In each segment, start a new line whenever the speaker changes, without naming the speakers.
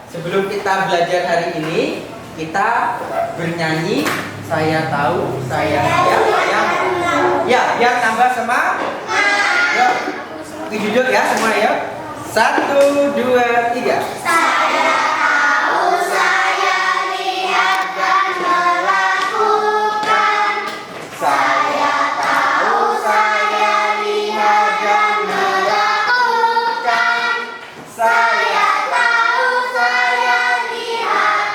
sebelum kita belajar hari ini, kita bernyanyi saya tahu, saya siap, ya, biar tambah semangat. Yuk, duduk ya semua ya. 1, 2, 3.
Saya tahu, saya lihat dan melakukan. Saya tahu, saya lihat dan melakukan. Saya tahu, saya lihat,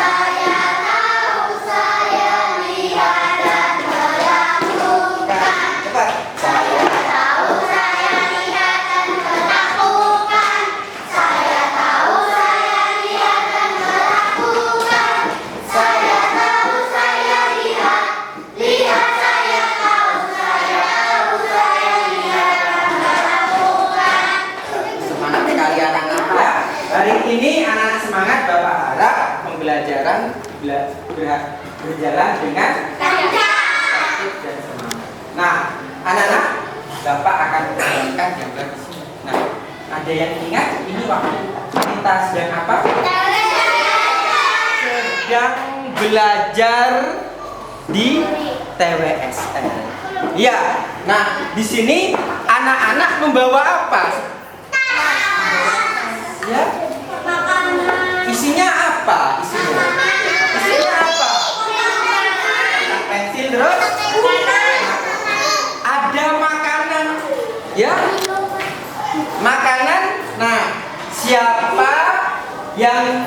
saya tahu, saya lihat dan melakukan.
Cepat.
Saya tahu, saya lihat dan melakukan. Saya tahu, saya lihat dan melakukan. Saya tahu, saya lihat, saya tahu, saya lihat dan melakukan.
Semangat sekali anak-anak ya. Hari ini anak-anak semangat, Bapak harap pembelajaran berjalan dengan tertib dan semangat. Nah, anak-anak, Bapak akan menjelaskan gambar di sini. Nah, ada yang ingat ini waktu kita sedang apa? Sedang belajar di TWSL. Iya. Nah, di sini anak-anak membawa apa? Ya. Isinya apa? Isinya apa? Pensil terus? Ada makanan. Ya. Makanan. Nah, siapa yang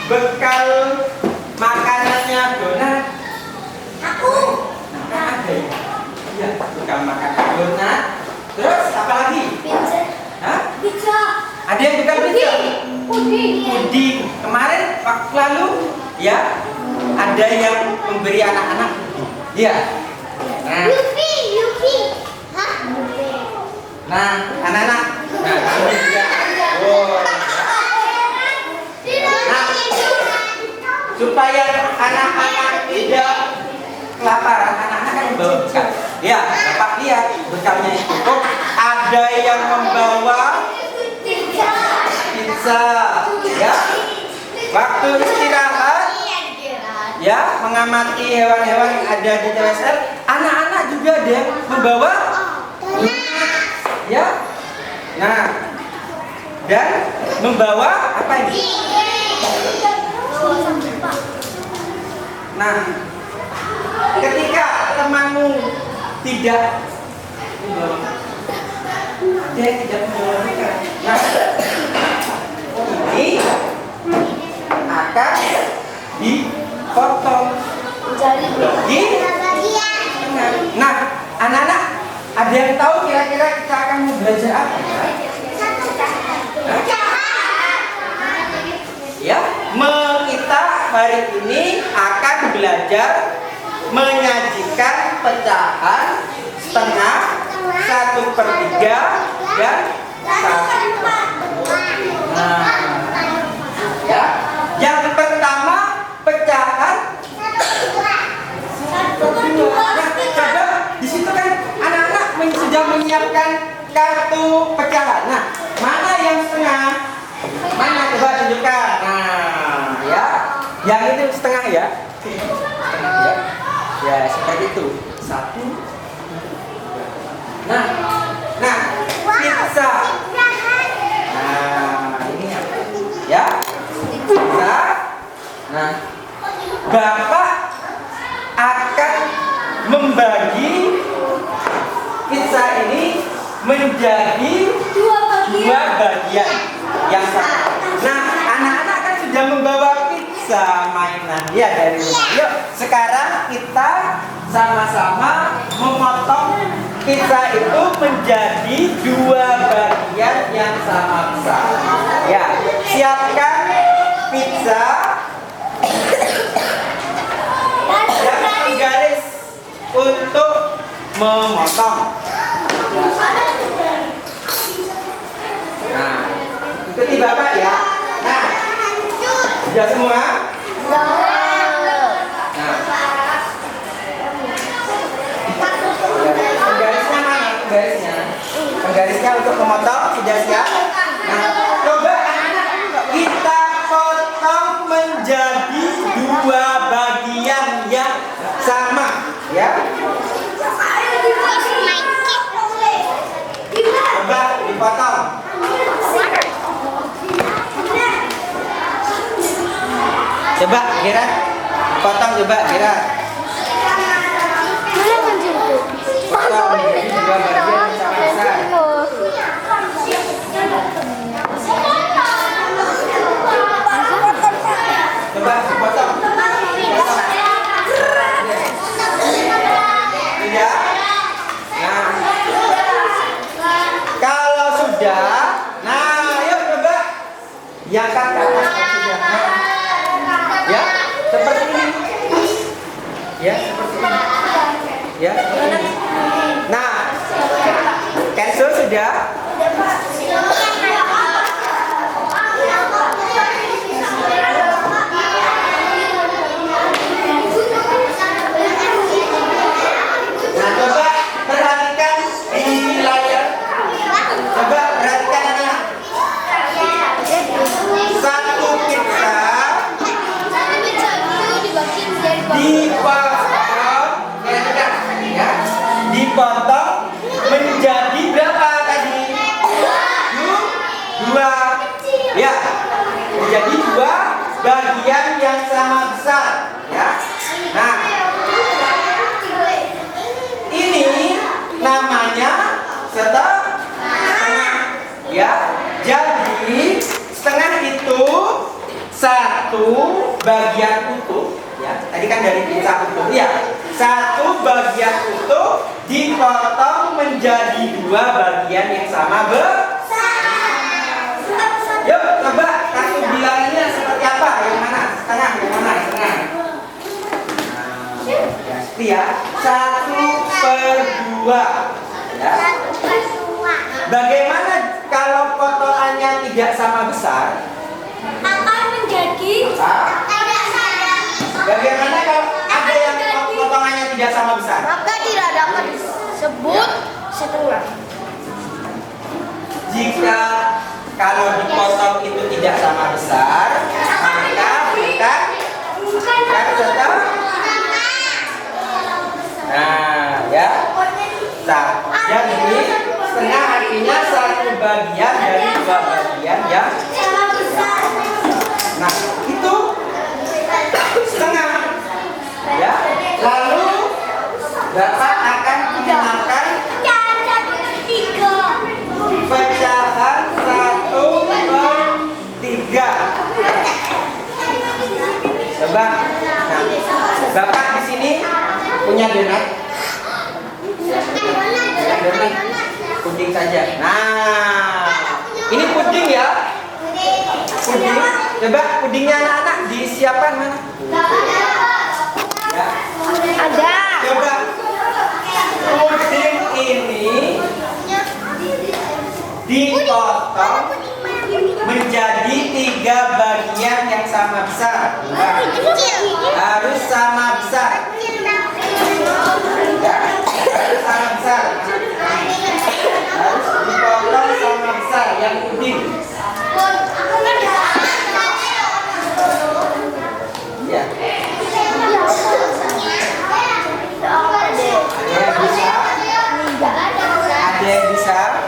bekal makanannya donat?
Aku.
Nah, ada ya? Iya, bekal makanan donat. Terus apa lagi?
Pizza.
Hah?
Pizza.
Ada yang bekal pizza?
Puding.
Puding. Kemarin waktu lalu ya ada yang memberi anak-anak puding. Iya. Nah,
Yupi. Hah?
nah anak-anak. Nah, ini juga. Wow. Nah, supaya anak-anak tidak kelaparan, anak-anak kan membawa bekal. Ya, Bapak lihat bekalnya itu. Oh, ada yang membawa pizza. Ya. Waktu istirahat ya mengamati hewan-hewan yang ada di TWSL, anak-anak juga ada yang membawa ya. Nah, dan membawa apa ini? Nah, ketika temanmu tidak membawa, dia tidak membawa bekal. Nah, ini akan dipotong. Nah, anak-anak, ada yang tahu kira-kira kita akan belajar apa? Ya, kita hari ini akan belajar menyajikan pecahan setengah, 1/3, dan 1/4. Nah, ya, yang pertama pecahan 1/2. Nah, coba di situ kan anak-anak sudah menyiapkan kartu pecahan. Nah, mana yang setengah? Mana coba tunjukkan. Nah, ya, yang itu setengah ya. Setengah ya. Ya, seperti itu. 1. Nah, pizza. Nah, ini ya. Pizza. Nah, Bapak akan membagi pizza ini menjadi dua bagian yang sama. Nah, anak-anak kan sudah membawa pizza mainan ya dari rumah. Yuk, sekarang kita sama-sama memotong pizza itu menjadi dua bagian yang sama besar. Ya, siapkan pizza yang garis untuk memotong. Nah, ikuti Bapak ya. Nah, sudah semua? Nah, penggarisnya mana? Penggarisnya untuk memotong sudah siap? bagian yang sama, ya. Coba dipotong. Coba Gira, potong coba Gira. Potong menjadi dua bagian yang sama besar. Coba dipotong. Tidak. Nah, kalau sudah, nah, yuk coba yang ke atas sudah. Ya, seperti ini. Ya, seperti ini. Ya, seperti ini. Nah, cancel sudah. Nah, coba perhatikan di layar. Coba perhatikan anak. Satu pizza dipotong, ya, dipotong menjadi berapa tadi? Dua, ya, menjadi dua bagian yang sama besar, ya. Nah, ini namanya setengah, ya. Jadi setengah itu satu bagian utuh, ya. Tadi kan dari pizza utuh, ya. Satu bagian utuh dipotong menjadi dua bagian yang sama besar. Yuk, coba kasih bilangnya seperti apa? Yang mana? Setengah, yang mana? Setengah. Nah, pasti ya. 1/2. Ya. Bagaimana kalau potongannya tidak sama besar?
Akan menjadi
Bagaimana kalau ada yang potongannya tidak sama besar?
maka tidak dapat disebut setengah.
Jika kalau dipotong itu tidak sama besar, maka bukan setengah. Nah, ya. Jadi setengah artinya satu bagian dari dua bagian yang. Nah, itu setengah. Ya. Lalu Bapak akan menggunakan pecahan 1/3. Coba. Nah, Bapak di sini punya donat. Donat puding saja. Nah, ini puding ya. Puding. Coba pudingnya anak-anak disiapkan mana? Ya.
Ada.
Coba puding ini dipotong menjadi 3 bagian yang sama besar. Nah, harus sama besar. Ya, harus sama besar. Harus dipotong sama besar yang puding. Ya. Ada yang bisa?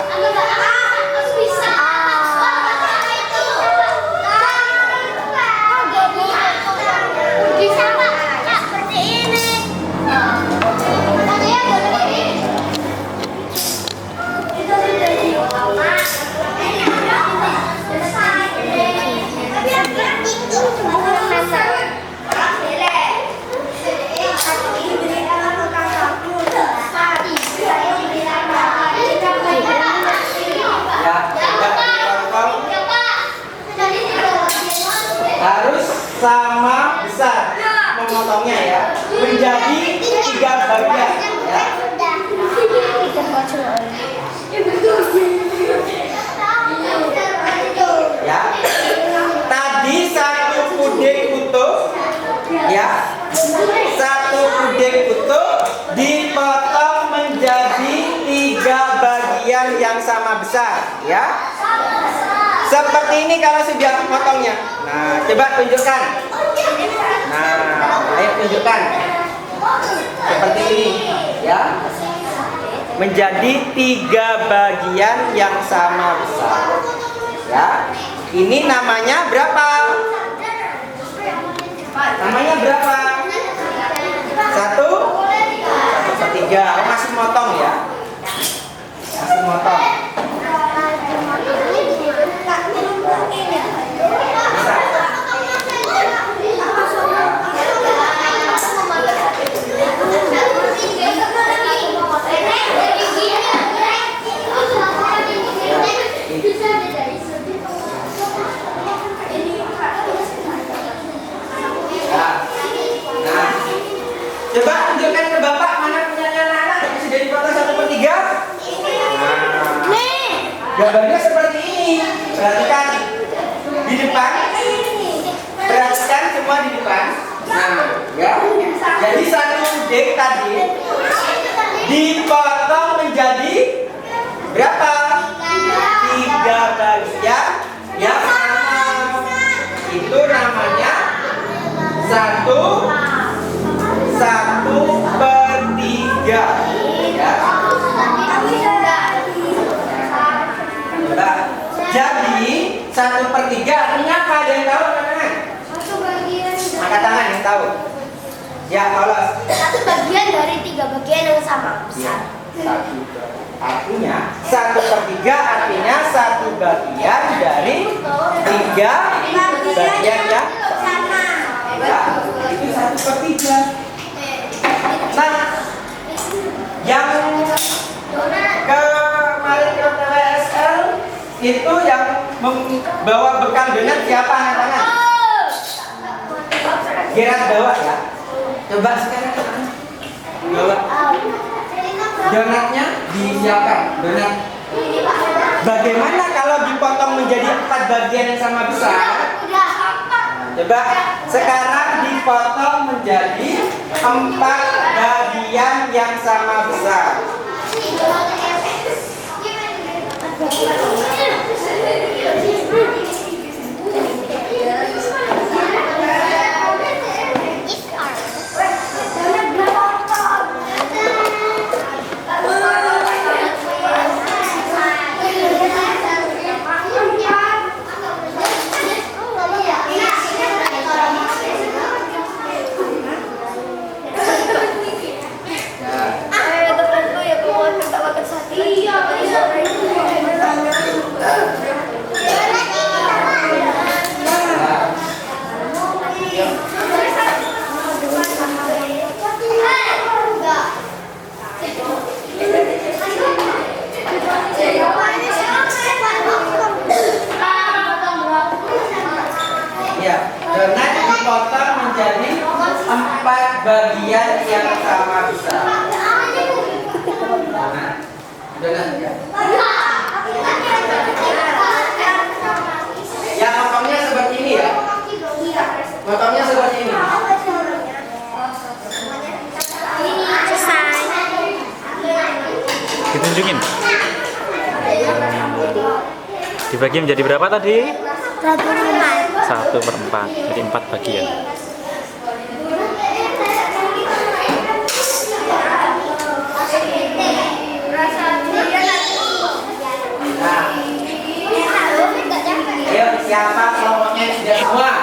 Harus sama besar memotongnya ya, menjadi 3 bagian ya. Ya, tadi 1 puding utuh ya, 1 puding utuh dipotong menjadi 3 bagian yang sama besar ya. Seperti ini kalau sudah potongnya. Nah, coba tunjukkan. Nah, ayo tunjukkan. Seperti ini, ya. Menjadi 3 bagian yang sama besar. Ya. Ini namanya berapa? Namanya berapa? 1/3. Oh, masih motong ya? Masih motong. Nah, coba tunjukkan ke Bapak mana punya anak-anak yang sudah dipotong 1/3.
Nih.
Gambarnya seperti ini. Perhatikan di depan. Perhatikan semua di depan. Nah, ya. Jadi 1 dek tadi dipotong menjadi berapa? 3 bagian yang sama. Itu namanya 1/3. Ya. Nah, jadi 1/3 artinya apa? Ada yang tahu teman-teman? Angkat tangan yang tahu. Ya, Paulus.
1 bagian dari 3 bagian yang sama
Ya,
besar.
artinya 1/3 artinya 1 bagian dari 3 bagian yang sama. Ya, itu 1/3. Nah, yang kemarin ke TWSL itu yang membawa bekal donat siapa? Angkat tangan. Gerard bawa ya. Coba sekarang bawa donatnya disiapkan. Donat. Bagaimana kalau dipotong menjadi 4 bagian yang sama besar? Coba sekarang dipotong menjadi 4 bagian yang sama besar. Ya, donat dipotong menjadi 4 bagian yang sama besar. Donat ya. Ya, potongnya seperti ini ya. Potongnya seperti ini.
Selesai.
Ditunjukin. Dibagi menjadi berapa tadi? 1/4. Jadi 4 bagian.
Nah, ayo siapa kelompoknya yang sudah semua?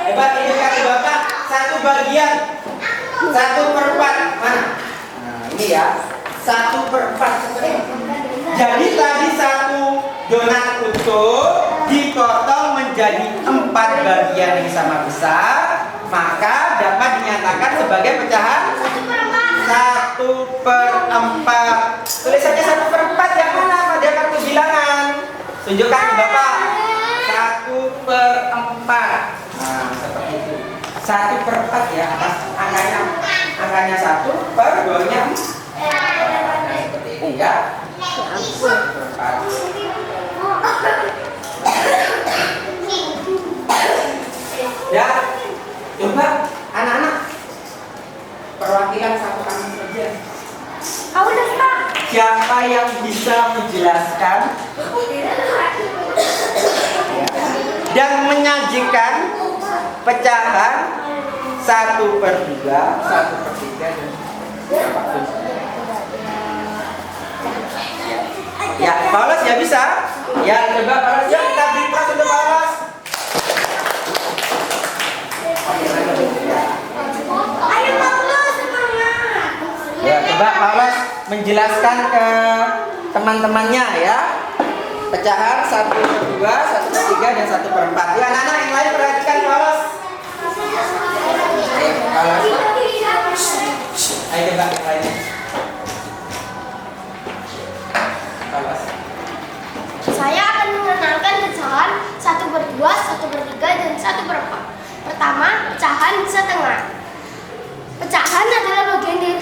Hebat, ini kata Bapak 1 bagian 1/4 mana? Nah, ini ya 1/4 seperti ini. Jadi tadi 1 donat utuh dipotong menjadi 4 bagian yang sama besar, maka dapat dinyatakan sebagai pecahan 1/4. Tulis saja 1/4 yang mana pada kartu bilangan. Tunjukkan ke Bapak. 1/4. Nah, seperti itu. 1/4 ya, atas angkanya 1 per bawahnya 4. Nah, seperti ini ya. 1/4. Ya, coba anak-anak perwakilan satu kampung saja.
Aku udah Pak.
Siapa yang bisa menjelaskan dan menyajikan pecahan 1/2, 1/3 dan berapa pun. Ya, Paulus ya bisa. Ya, coba Paulus. Ya, kita beri plus untuk Paulus.
Ayo Paulus, semangat.
Ya, coba Paulus menjelaskan ke teman-temannya ya. Pecahan 1/2, 1/3 dan 1/4. Ya, anak-anak yang lain perhatikan Paulus. Ayo, Paulus. Ayo coba yang lainnya. Paulus.
Saya akan mengenalkan pecahan 1/2, 1/3 dan 1/4. Pertama, pecahan setengah. Pecahan adalah bagian dari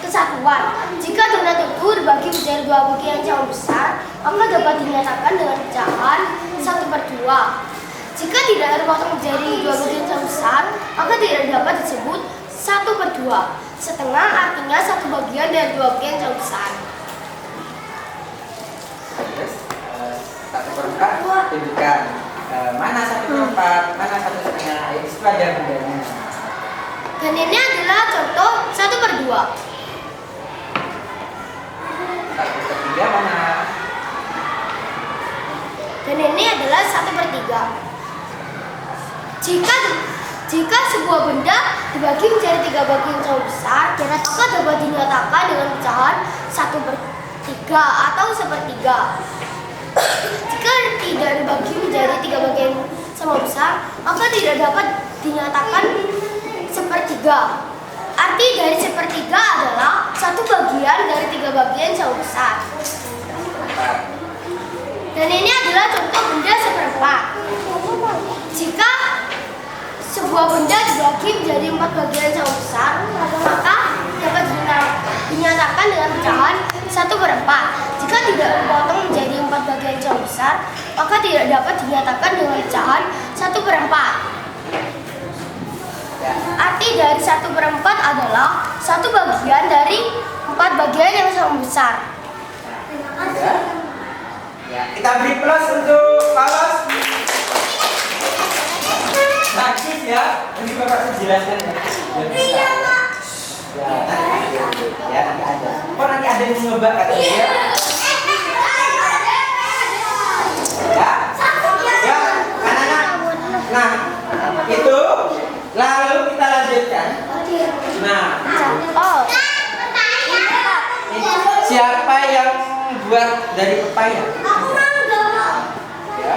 kesatuan. Jika donat itu dibagi menjadi dua bagian yang sama besar, maka dapat dinyatakan dengan pecahan 1/2. Jika tidak terpotong menjadi dua bagian yang besar, maka tidak dapat disebut 1/2. Setengah artinya satu bagian dari dua bagian yang besar.
Terus 1/4 tunjukkan mana 1/4, mana 1/2. Itu ada bedanya.
Dan ini adalah contoh 1/2.
1/3 mana?
Dan ini adalah 1/3. Jika sebuah benda dibagi menjadi tiga bagian yang sama besar, maka dapat dinyatakan dengan pecahan 1/3 atau 1/3. Jika tidak dibagi menjadi tiga bagian sama besar, maka tidak dapat dinyatakan 1/3. Arti dari 1/3 adalah satu bagian dari tiga bagian sama besar. Dan ini adalah contoh benda 1/4. Jika sebuah benda dibagi menjadi 4 bagian yang sama besar, maka dapat dinyatakan dengan pecahan 1/4. Jika tidak dipotong menjadi 4 bagian yang sama besar, maka tidak dapat dinyatakan dengan pecahan 1/4. Arti dari 1/4 adalah satu bagian dari 4 bagian yang sama besar.
Ya. Ya, kita beri plus untuk Paulus. Bagus ya. Nanti Bapak jelaskan ya. Ya, nanti ada. Oh, nanti ada yang nyoba katanya ya. Ya. Ya, anak-anak. Nah, itu lalu kita lanjutkan. Nah, siapa yang buat dari pepaya? Ya.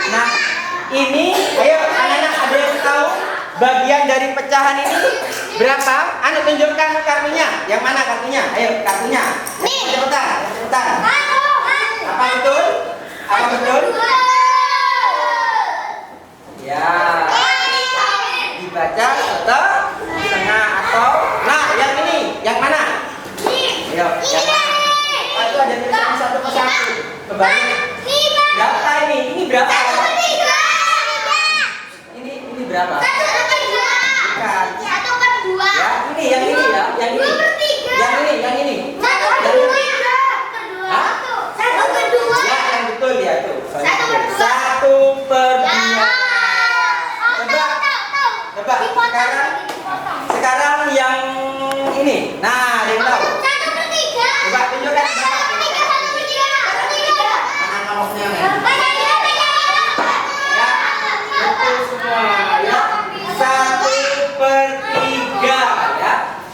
Nah, ini, ayo anak-anak ada yang tahu bagian dari pecahan ini berapa? Anu tunjukkan kartunya. Yang mana kartunya? Ayo kartunya. Cepetan, cepetan. Apa betul? Apa betul? Ya. Dibaca setengah atau nah yang ini yang mana? Ayo. Yang mana? Itu ada tulisan satu persatu. Kembali. Berapa ini? Ini berapa? Ini berapa? Bukan. Ya, ini yang ini ya, yang ini. Yang ini. Hah? Ya, yang betul ya tuh. 1/2. Coba sekarang yang ini. Nah, ada yang tahu? Coba tunjukkan. Mana nomornya? Ya, betul semua ya. 1/3 ya.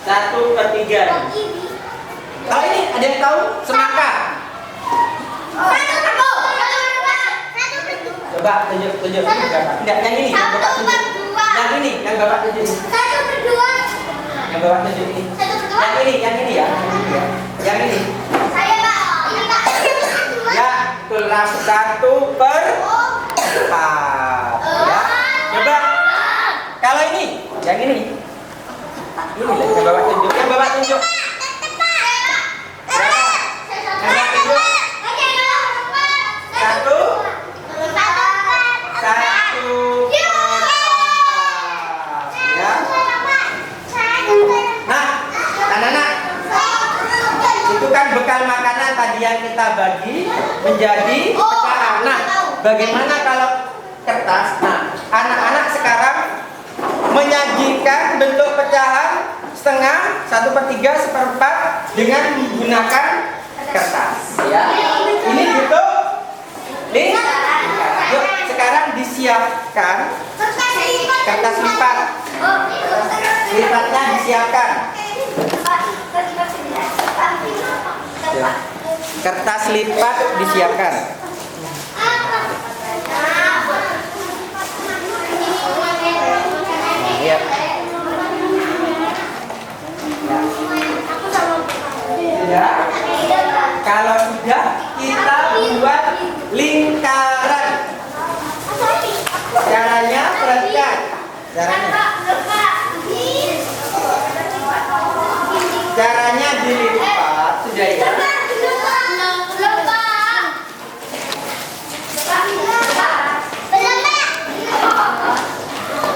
1/3. Kalau ini ada yang tahu? Semangka. Coba tunjuk berapa? Tidak, yang ini yang Bapak tunjuk. Yang ini yang Bapak tunjuk. Yang Bapak tunjuk ini. Yang ini ya. Yang ini. Ya, betul 1/4 ya. Coba kalau ini, yang ini. Ini lah yang Bapak tunjuk. Yang Bapak tunjuk. Bekal makanan tadi yang kita bagi menjadi pecahan. Nah, bagaimana kalau kertas? Nah, anak-anak sekarang menyajikan bentuk pecahan setengah, 1/3, 1/4 dengan menggunakan kertas. Ya, ini bentuk lingkaran. Yuk, sekarang disiapkan kertas lipat. Lipatnya disiapkan. Ya. Kertas lipat disiapkan. Ya. Ya. Kalau sudah, kita buat lingkaran. Caranya perhatikan. Caranya dilipat sudah ya.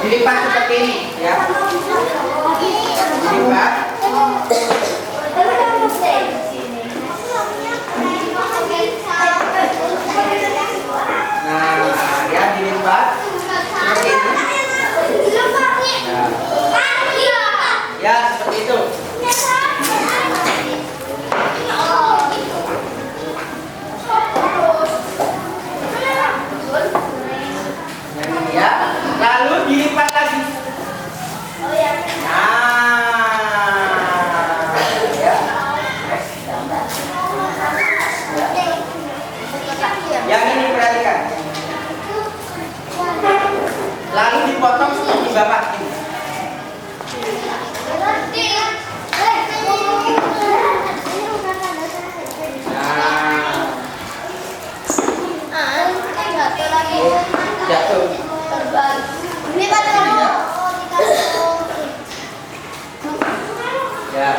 Dilipat seperti ini ya. Dilipat. Nah, ya dilipat seperti ini. Ya, seperti itu. Ya, lalu dilipat lagi. Yang ini perhatikan. Lalu dipotong seperti bapak ini. Jatuh. Ya.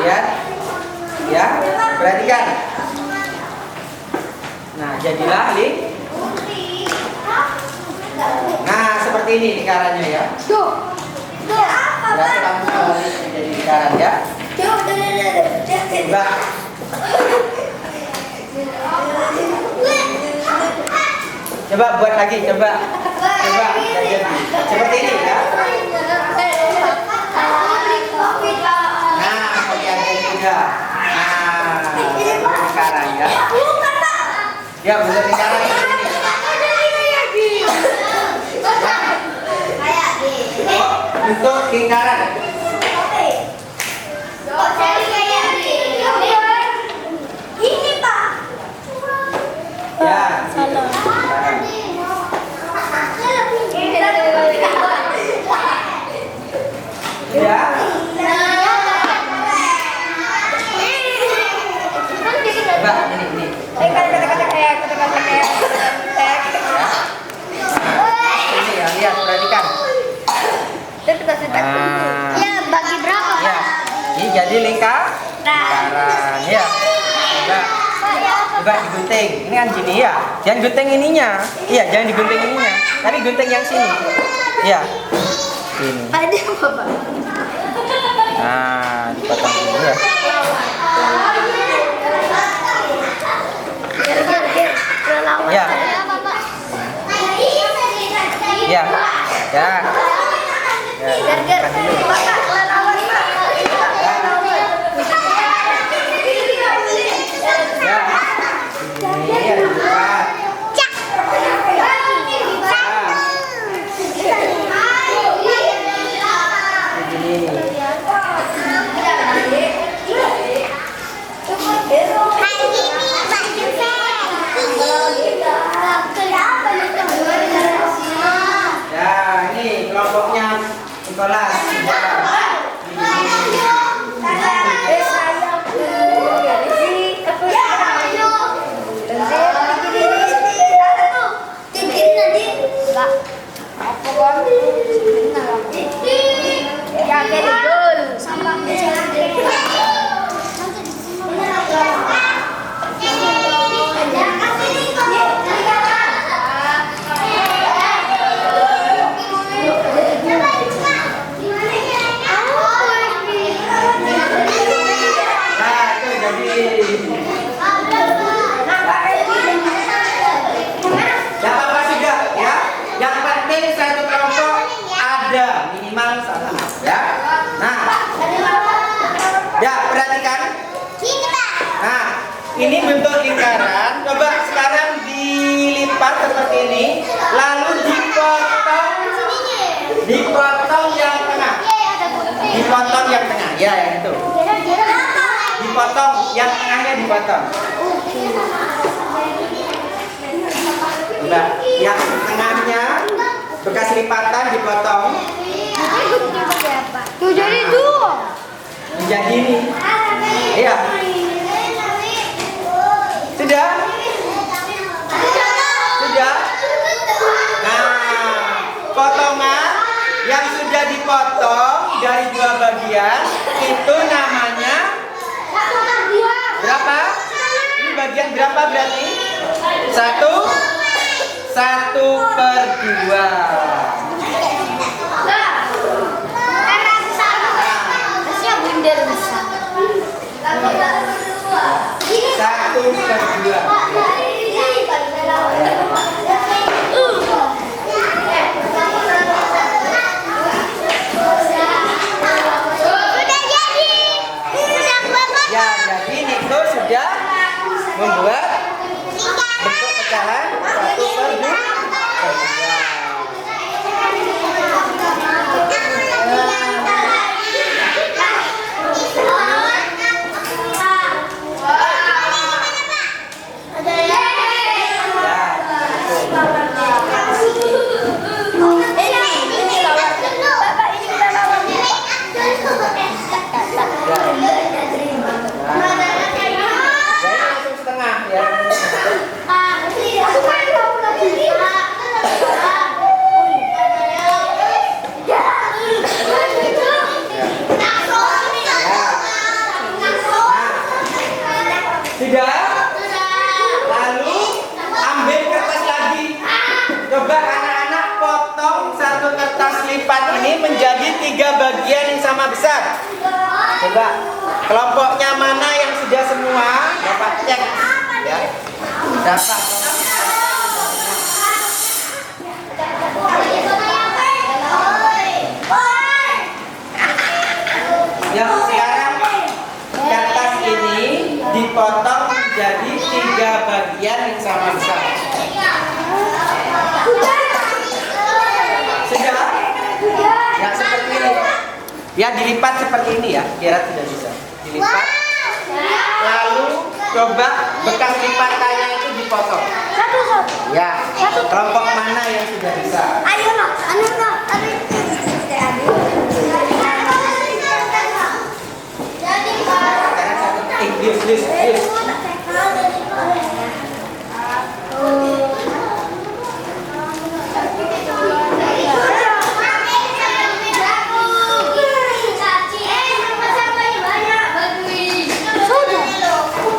Ya. Ya, perhatikan. Nah, jadilah nah, seperti ini lingkarannya ya. Ya, langsung kembali menjadi lingkaran ya. Coba. Coba buat lagi, coba. Coba. Seperti ini ya. Nah, bagian ketiga. Nah, lingkaran ya. Ya, bentuk lingkaran ini. Bentuk lingkaran.
Ini Pak.
Ya, ya. Coba ini. Ini ya, lihat perhatikan. Nah,
Ya, bagi berapa?
ya. Ini jadi lingkaran ya. Coba digunting. Ini kan gini ya. Jangan gunting ininya. Iya, jangan digunting ininya. Tapi gunting yang sini. Iya. Ini.
Ada Bapak.
Nah, dipotong dulu ya. Ya. Ya. Ya. Ya. Kelompoknya Nicholas. Yang apa sudah ya? Yang penting satu kelompok ini bentuk lingkaran. Coba sekarang dilipat seperti ini, lalu dipotong yang tengah. Dipotong yang tengah, ya yang itu. Dipotong yang tengahnya dipotong. Coba yang tengahnya bekas lipatan dipotong.
Tuh jadi dua.
Jadi ini. Iya. Sudah? Sudah? Nah, potongan yang sudah dipotong dari dua bagian itu namanya berapa? Ini bagian berapa berarti? 1/2.
Harusnya bundar bisa.
1/2. Ya, jadi Niko sudah membuat bentuk pecahan 1/2. Sudah? Lalu ambil kertas lagi. Coba anak-anak potong satu kertas lipat ini menjadi 3 bagian yang sama besar. Coba kelompoknya mana yang sudah semua? Dapat cek ya. Dapat. Ya, sekarang kertas ini dipotong menjadi 3 bagian yang sama besar. Sudah? Ya, seperti ini. Ya, dilipat seperti ini ya. Kira sudah bisa. Dilipat. Lalu coba bekas lipatannya itu dipotong. Ya, kelompok mana yang sudah bisa?
Ayo nak,
Please.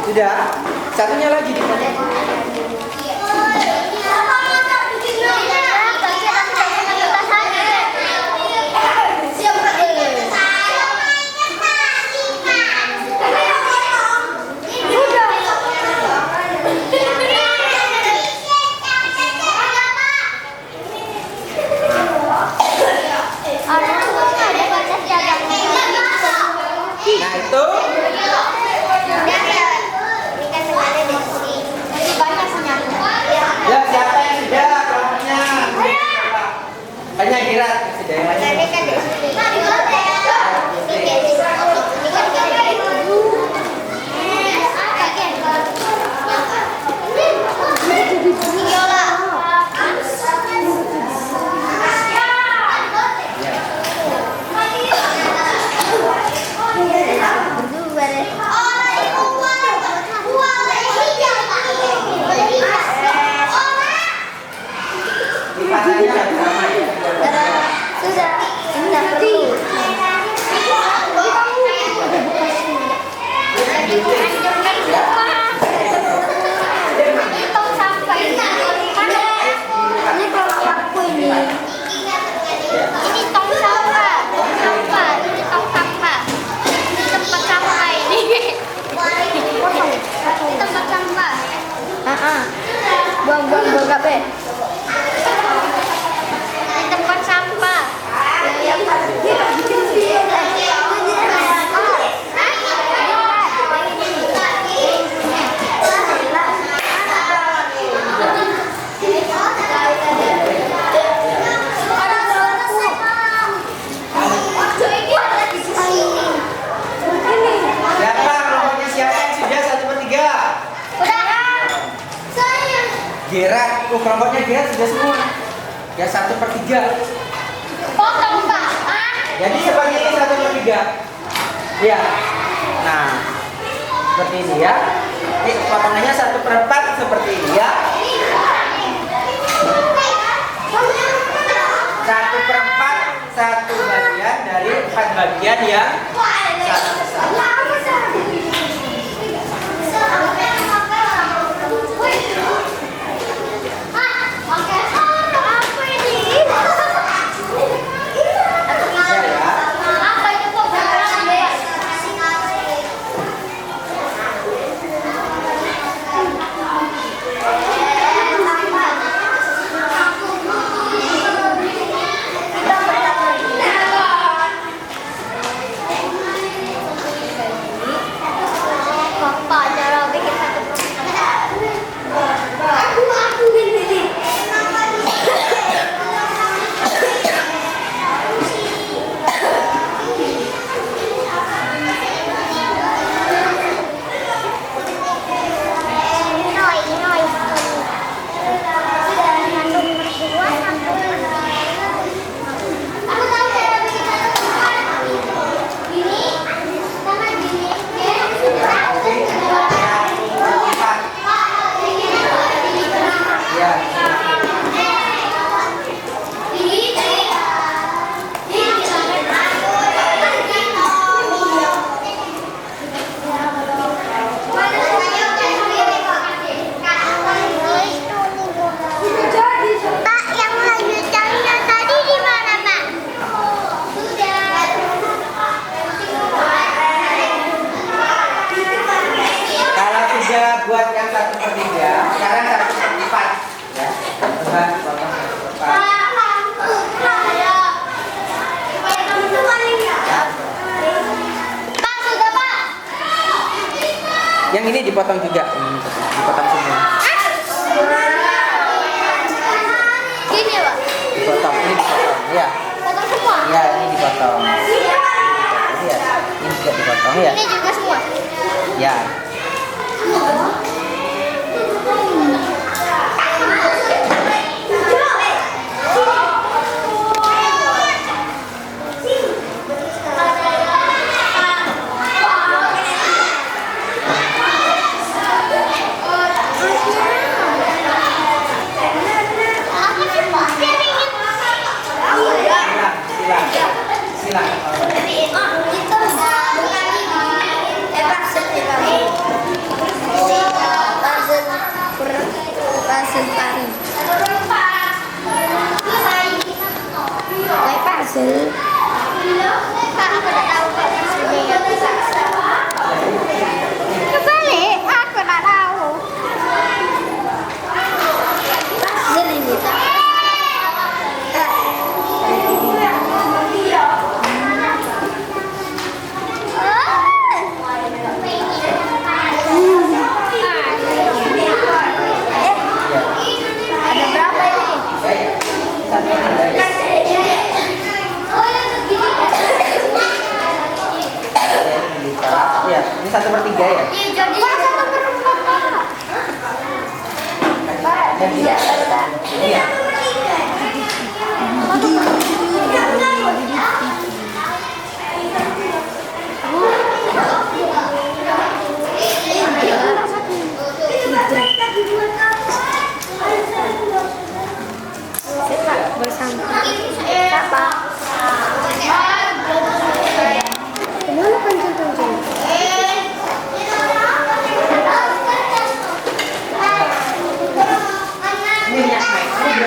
Sudah? Satunya lagi dipotong. Nah itu ya, siapa yang sudah kelompoknya? Hanya Hirat sudah yang lainnya. Lipatannya sama ya.
Sudah. Nanti. Ini tong sampah ini. Ini kalau aku ini. Ini tong sampah. Ini tong sampah. Ini tempat sampah ini. Ini tempat sampah. Buang kabeh. Ini tempat sampah.
Gerard, kelompoknya Gerard sudah semua. Ya 1/3.
Potong Pak.
Jadi seperti ini 1/3. Ya. Nah, seperti ini ya. Ini potongannya 1/4 seperti ini ya. 1/4 satu bagian dari 4 bagian yang sama besar. Buat yang 1/3, sekarang 1/4 ya. Coba potong 1/4.
Pak, sudah Pak.
Yang ini dipotong juga, dipotong semua.
Gini Pak.
Dipotong, ini dipotong, ya.
Potong semua.
Ya, ini dipotong. Ya, ini juga dipotong ya.
Ini juga semua.
Ya.
Kebalik, aku tak tahu. Puzzle ini tak. Ada berapa ini?
Ya, ini 1/3 ya.
Iya, jadi 1/4.
Iya.
Bersama siapa? Kemana pencet-pencet?
Ini minyak naik. Ini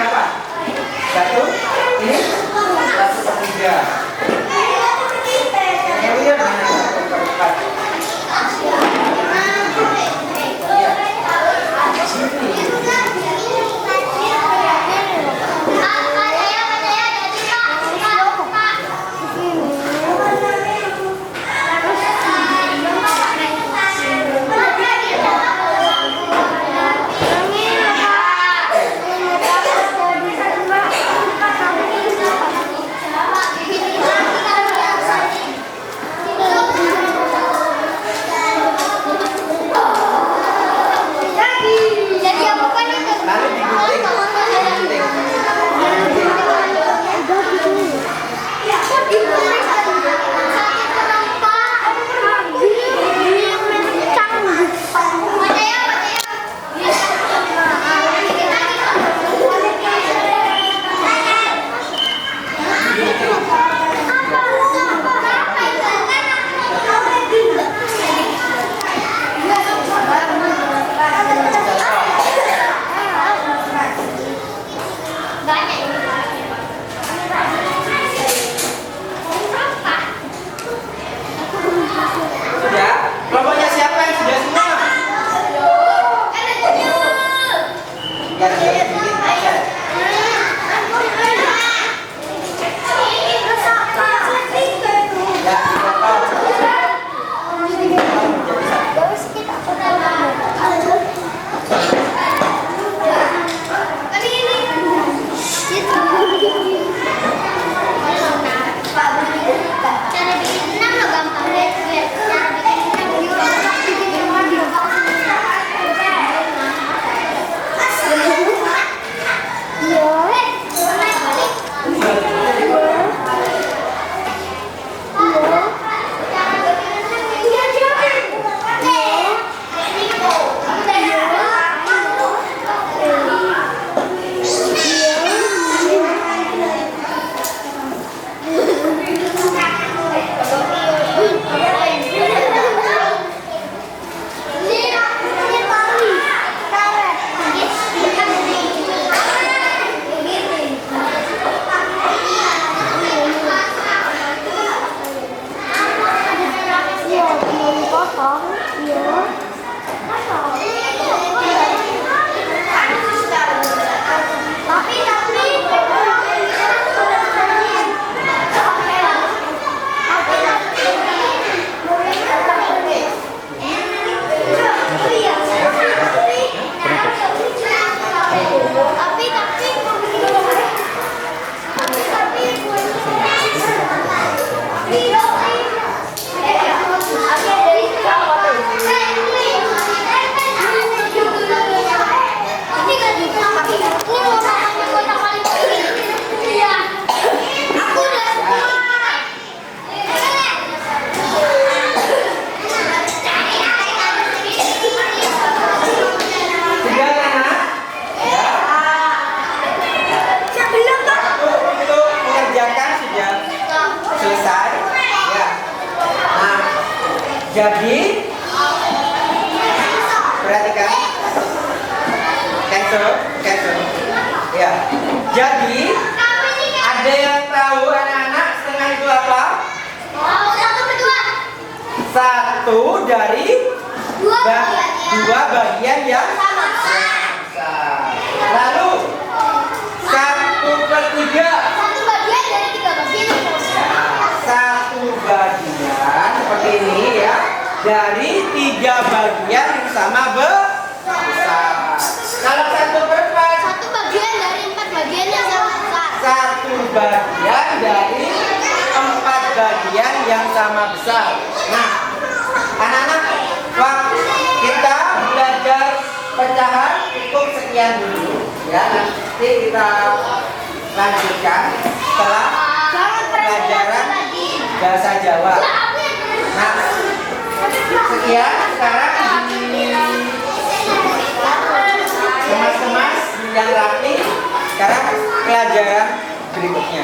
Jadi perhatikan. Cancel. Ya. Jadi ada yang tahu anak-anak setengah itu apa? Satu dari dua bagian yang sama. Lalu 1/3. Satu bagian seperti ini ya, dari 3 bagian yang sama besar. Kalau 1/4,
Satu bagian dari 4 bagian yang sama besar.
1 bagian dari 4 bagian yang sama besar. Nah, anak-anak, waktu kita belajar pecahan cukup sekian dulu ya. Nanti kita lanjutkan setelah pelajaran bahasa Jawa. Nah, sekian. Sekarang kemas-kemas yang rapi. Sekarang pelajaran berikutnya.